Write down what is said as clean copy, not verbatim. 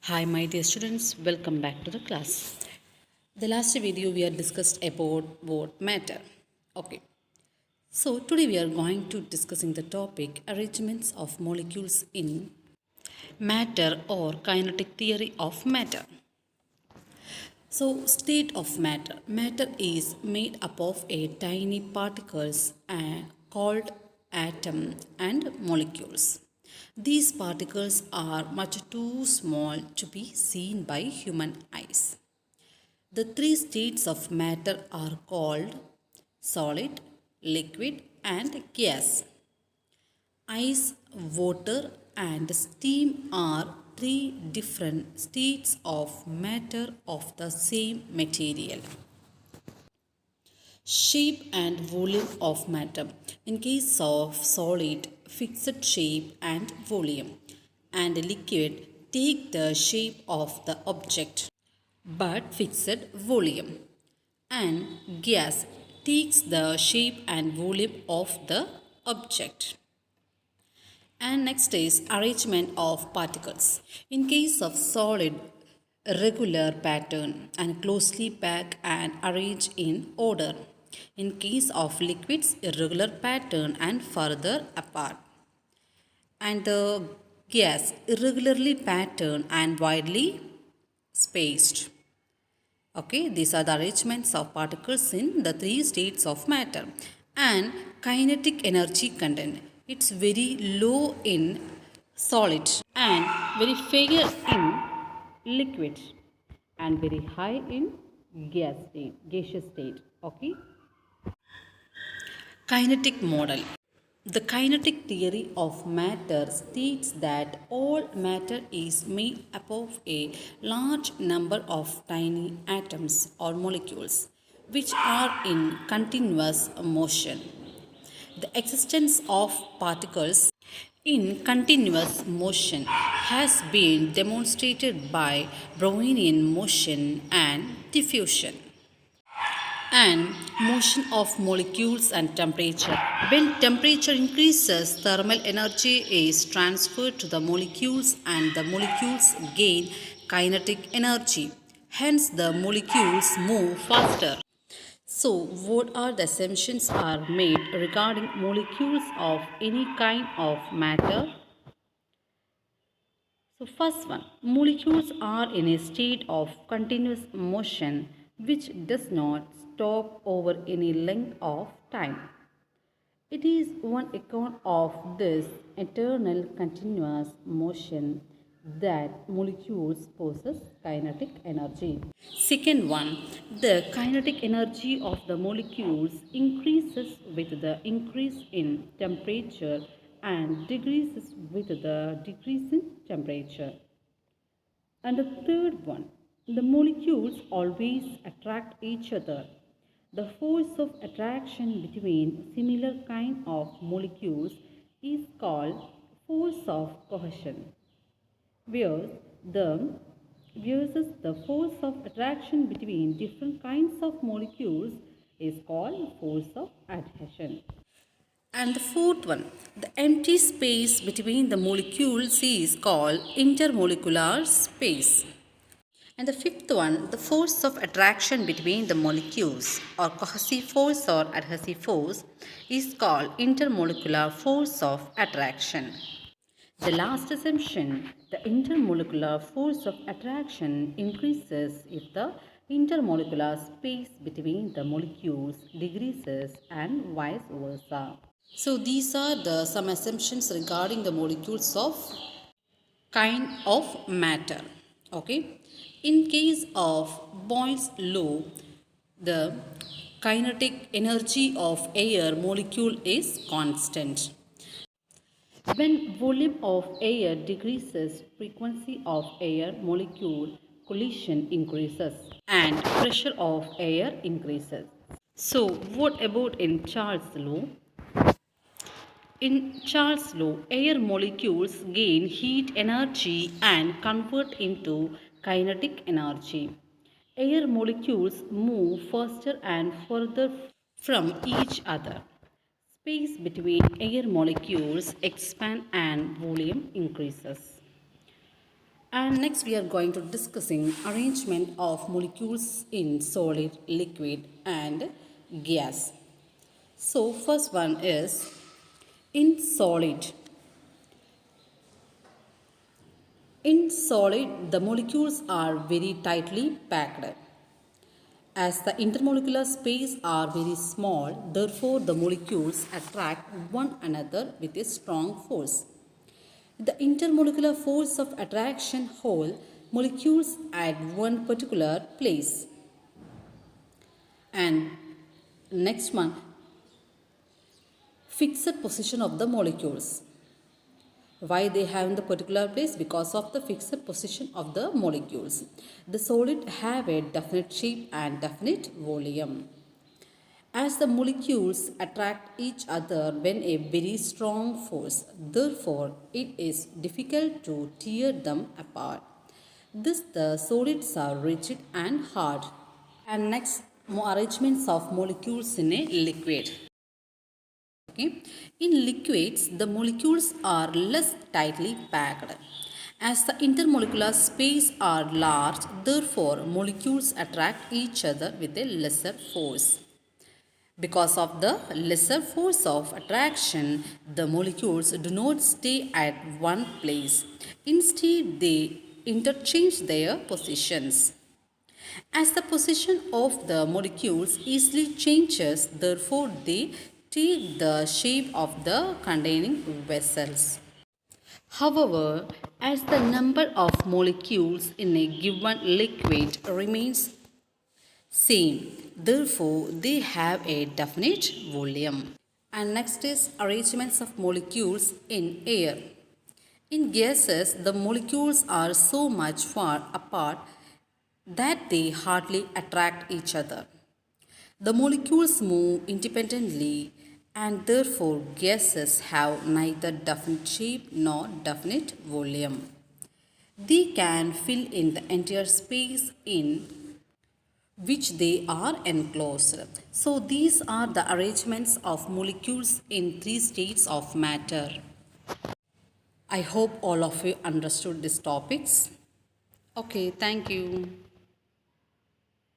Hi my dear students, welcome back to the class. The last video we had discussed about what matter. Okay, so today we are going to discussing the topic arrangements of molecules in matter or kinetic theory of matter. So state of matter. Matter is made up of a tiny particles called atom and molecules. These particles are much too small to be seen by human eyes. The three states of matter are called solid, liquid and gas. Ice, water and steam are three different states of matter of the same material. Shape and volume of matter. In case of solid, fixed shape and volume, and liquid take the shape of the object but fixed volume, and gas takes the shape and volume of the object. And next is arrangement of particles. In case of solid, regular pattern and closely packed and arranged in order. In case of liquids, irregular pattern and further apart. And the gas, irregularly patterned and widely spaced. Okay, these are the arrangements of particles in the three states of matter. And kinetic energy content. It's very low in solid and very fair in liquid and very high in gaseous state. Okay. Kinetic model. The kinetic theory of matter states that all matter is made up of a large number of tiny atoms or molecules which are in continuous motion. The existence of particles in continuous motion has been demonstrated by Brownian motion and diffusion and motion of molecules and temperature. When temperature increases, thermal energy is transferred to the molecules and the molecules gain kinetic energy. Hence, the molecules move faster. So, what are the assumptions are made regarding molecules of any kind of matter? So first one, molecules are in a state of continuous motion which does not stop over any length of time. It is on account of this eternal continuous motion that molecules possess kinetic energy. Second one, the kinetic energy of the molecules increases with the increase in temperature and decreases with the decrease in temperature. And the third one, the molecules always attract each other. The force of attraction between similar kind of molecules is called force of cohesion, whereas the force of attraction between different kinds of molecules is called force of adhesion. And the fourth one, the empty space between the molecules is called intermolecular space. And the fifth one, the force of attraction between the molecules or cohesive force or adhesive force is called intermolecular force of attraction. The last assumption, the intermolecular force of attraction increases if the intermolecular space between the molecules decreases and vice versa. So these are some assumptions regarding the molecules of kind of matter. Okay. In case of Boyle's law, the kinetic energy of air molecule is constant. When volume of air decreases, frequency of air molecule collision increases and pressure of air increases. So what about in Charles' law? In Charles' law, air molecules gain heat energy and convert into kinetic energy. Air molecules move faster and further from each other. Space between air molecules expands and volume increases. And next we are going to discussing arrangement of molecules in solid, liquid and gas. So first one is in solid. In solid, the molecules are very tightly packed. As the intermolecular space are very small, therefore the molecules attract one another with a strong force. The intermolecular force of attraction hold molecules at one particular place. And next one, fixed position of the molecules. Why they have in the particular place? Because of the fixed position of the molecules. The solid have a definite shape and definite volume. As the molecules attract each other when a very strong force, therefore it is difficult to tear them apart. Thus the solids are rigid and hard. And next, arrangements of molecules in a liquid. Okay. In liquids, the molecules are less tightly packed. As the intermolecular space are large, therefore molecules attract each other with a lesser force. Because of the lesser force of attraction, the molecules do not stay at one place. Instead, they interchange their positions. As the position of the molecules easily changes, therefore they take the shape of the containing vessels. However, as the number of molecules in a given liquid remains same, therefore they have a definite volume. And next is arrangements of molecules in air. In gases, the molecules are so much far apart that they hardly attract each other. The molecules move independently and therefore gases have neither definite shape nor definite volume. They can fill in the entire space in which they are enclosed. So these are the arrangements of molecules in three states of matter. I hope all of you understood these topics. Okay, thank you.